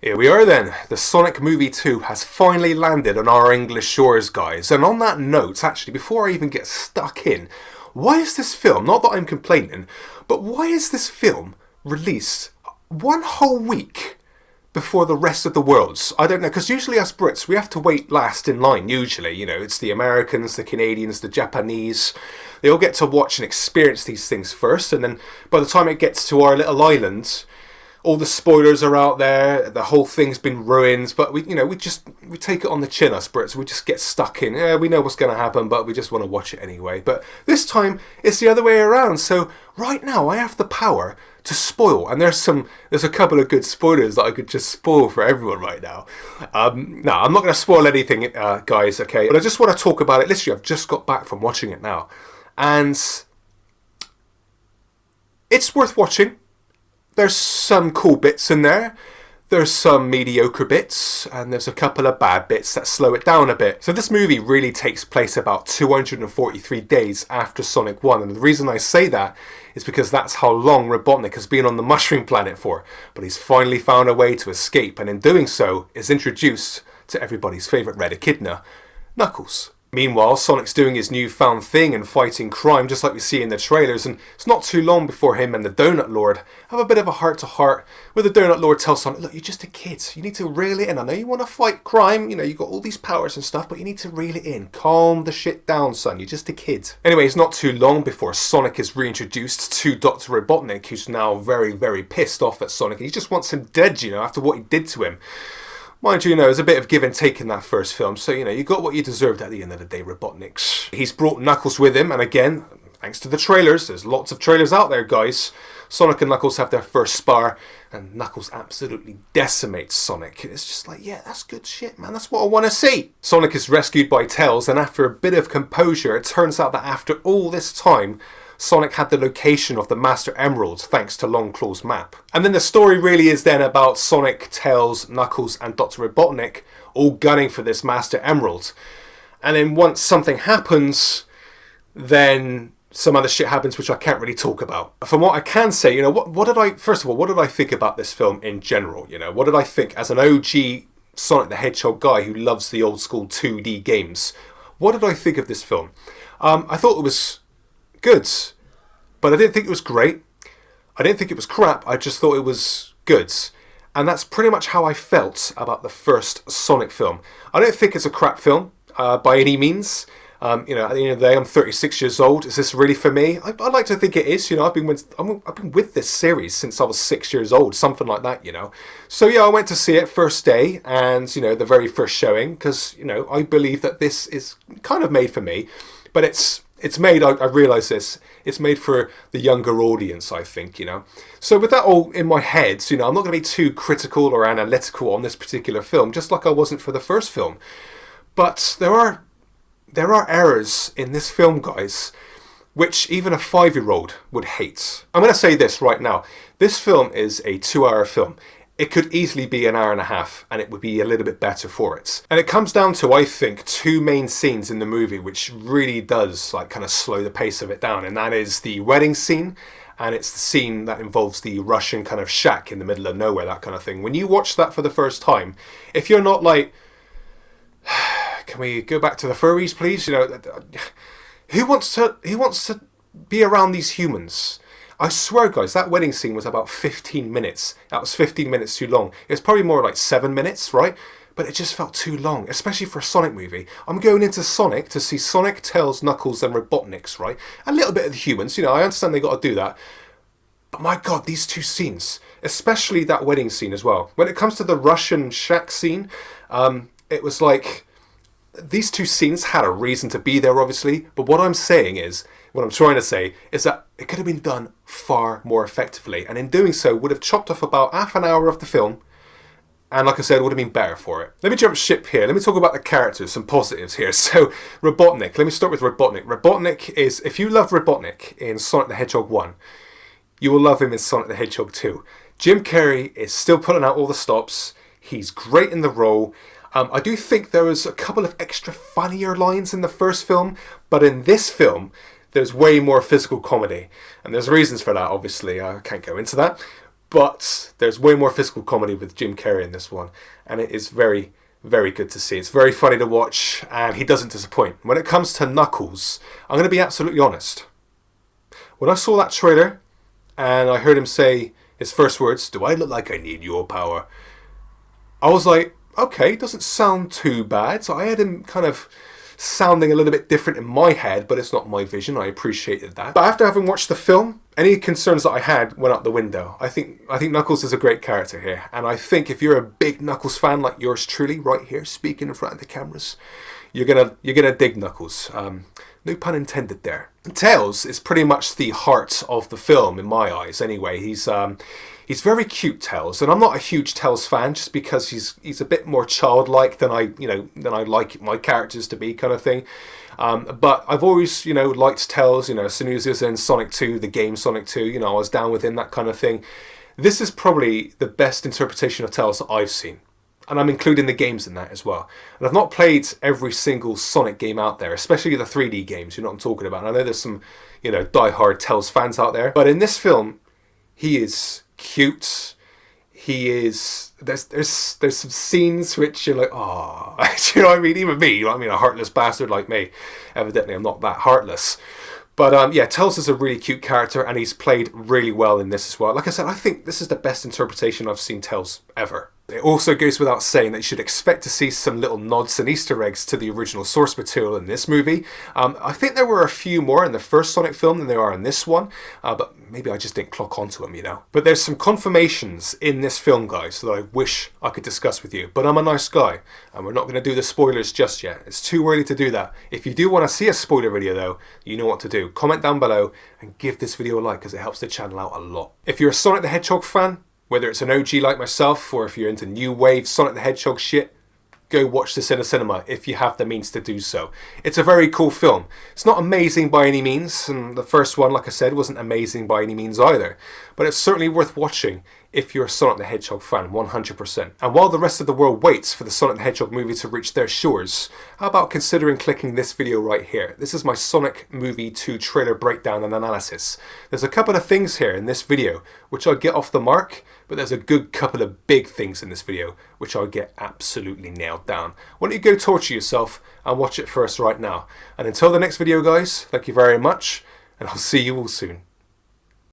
Here we are then. The Sonic Movie 2 has finally landed on our English shores, guys. And on that note, actually, before I even get stuck in, why is this film, not that I'm complaining, but why is this film released one whole week before the rest of the world? I don't know, because usually us Brits, we have to wait last in line, usually. You know, it's the Americans, the Canadians, the Japanese. They all get to watch and experience these things first, and then by the time it gets to our little island, all the spoilers are out there, the whole thing's been ruined, but we take it on the chin, us Brits. We just get stuck in. Yeah, we know what's going to happen, but we just want to watch it anyway. But this time, it's the other way around. So right now, I have the power to spoil, and there's a couple of good spoilers that I could just spoil for everyone right now. No, I'm not going to spoil anything, guys, okay? But I just want to talk about it. Literally, I've just got back from watching it now, and it's worth watching. There's some cool bits in there, there's some mediocre bits, and there's a couple of bad bits that slow it down a bit. So this movie really takes place about 243 days after Sonic 1, and the reason I say that is because that's how long Robotnik has been on the Mushroom Planet for. But he's finally found a way to escape, and in doing so is introduced to everybody's favourite red echidna, Knuckles. Meanwhile, Sonic's doing his newfound thing and fighting crime, just like we see in the trailers, and it's not too long before him and the Donut Lord have a bit of a heart-to-heart, where the Donut Lord tells Sonic, look, you're just a kid, you need to reel it in. I know you want to fight crime, you know, you've got all these powers and stuff, but you need to reel it in. Calm the shit down, son, you're just a kid. Anyway, it's not too long before Sonic is reintroduced to Dr. Robotnik, who's now very, very pissed off at Sonic, and he just wants him dead, you know, after what he did to him. Mind you, there's a bit of give and take in that first film, so, you got what you deserved at the end of the day, Robotnik. He's brought Knuckles with him, and again, thanks to the trailers, there's lots of trailers out there, guys. Sonic and Knuckles have their first spar, and Knuckles absolutely decimates Sonic. It's just like, yeah, that's good shit, man, that's what I want to see. Sonic is rescued by Tails, and after a bit of composure, it turns out that after all this time, Sonic had the location of the Master Emerald thanks to Longclaw's map. And then the story really is then about Sonic, Tails, Knuckles and Dr. Robotnik all gunning for this Master Emerald. And then once something happens, then some other shit happens which I can't really talk about. From what I can say, what did I think about this film in general? What did I think as an OG Sonic the Hedgehog guy who loves the old school 2D games? What did I think of this film? I thought it was good, but I didn't think it was great. I didn't think it was crap. I just thought it was good. And that's pretty much how I felt about the first Sonic film. I don't think it's a crap film by any means. At the end of the day, I'm 36 years old. Is this really for me? I'd like to think it is. I've been with this series since I was 6 years old, something like that. So yeah, I went to see it first day, and the very first showing, because I believe that this is kind of made for me, but it's made, I realise this, it's made for the younger audience, I think, So with that all in my head, I'm not going to be too critical or analytical on this particular film, just like I wasn't for the first film. But there are errors in this film, guys, which even a 5-year-old would hate. I'm going to say this right now. This film is a 2-hour film. It could easily be an hour and a half, and it would be a little bit better for it. And it comes down to, I think, 2 main scenes in the movie, which really does kind of slow the pace of it down. And that is the wedding scene, and it's the scene that involves the Russian kind of shack in the middle of nowhere, that kind of thing. When you watch that for the first time, if you're not like, can we go back to the furries, please? Who wants to be around these humans? I swear, guys, that wedding scene was about 15 minutes. That was 15 minutes too long. It was probably more like 7 minutes, right? But it just felt too long, especially for a Sonic movie. I'm going into Sonic to see Sonic, Tails, Knuckles and Robotnik, right? A little bit of the humans, I understand they got to do that. But my God, these 2 scenes, especially that wedding scene as well. When it comes to the Russian shack scene, it was like, these 2 scenes had a reason to be there, obviously. But what I'm trying to say is that it could have been done far more effectively, and in doing so would have chopped off about half an hour of the film, and like I said, would have been better for it. Let me jump ship here. Let me talk about the characters, some positives here. So Robotnik, let me start with Robotnik. Robotnik is, if you love Robotnik in Sonic the Hedgehog 1, you will love him in Sonic the Hedgehog 2. Jim Carrey is still putting out all the stops. He's great in the role. I do think there was a couple of extra funnier lines in the first film, but in this film, there's way more physical comedy. And there's reasons for that, obviously. I can't go into that. But there's way more physical comedy with Jim Carrey in this one, and it is very, very good to see. It's very funny to watch, and he doesn't disappoint. When it comes to Knuckles, I'm going to be absolutely honest. When I saw that trailer, and I heard him say his first words, "Do I look like I need your power?" I was like, okay, doesn't sound too bad. So I had him kind of sounding a little bit different in my head, but it's not my vision. I appreciated that. But after having watched the film, any concerns that I had went out the window. I think Knuckles is a great character here, and I think if you're a big Knuckles fan like yours truly, right here speaking in front of the cameras, you're gonna dig Knuckles. No pun intended there. Tails is pretty much the heart of the film in my eyes. Anyway, he's very cute, Tails, and I'm not a huge Tails fan just because he's a bit more childlike than I like my characters to be, kind of thing. But I've always liked Tails. As soon as he was in Sonic 2, the game Sonic 2, I was down with him, that kind of thing. This is probably the best interpretation of Tails that I've seen. And I'm including the games in that as well. And I've not played every single Sonic game out there, especially the 3D games, you know what I'm talking about. And I know there's some, die-hard Tails fans out there. But in this film, he is cute. He is... There's some scenes which you're like, oh, do you know what I mean? Even me, a heartless bastard like me. Evidently, I'm not that heartless. But Tails is a really cute character, and he's played really well in this as well. Like I said, I think this is the best interpretation I've seen Tails ever. It also goes without saying that you should expect to see some little nods and Easter eggs to the original source material in this movie. I think there were a few more in the first Sonic film than there are in this one, but maybe I just didn't clock onto them, But there's some confirmations in this film, guys, that I wish I could discuss with you. But I'm a nice guy, and we're not going to do the spoilers just yet. It's too early to do that. If you do want to see a spoiler video, though, you know what to do. Comment down below and give this video a like, because it helps the channel out a lot. If you're a Sonic the Hedgehog fan, whether it's an OG like myself, or if you're into new wave Sonic the Hedgehog shit, go watch this in a cinema if you have the means to do so. It's a very cool film. It's not amazing by any means, and the first one, like I said, wasn't amazing by any means either. But it's certainly worth watching if you're a Sonic the Hedgehog fan, 100%. And while the rest of the world waits for the Sonic the Hedgehog movie to reach their shores, how about considering clicking this video right here? This is my Sonic Movie 2 trailer breakdown and analysis. There's a couple of things here in this video which I get off the mark, but there's a good couple of big things in this video which I get absolutely nailed down. Why don't you go torture yourself and watch it first right now. And until the next video, guys, thank you very much, and I'll see you all soon.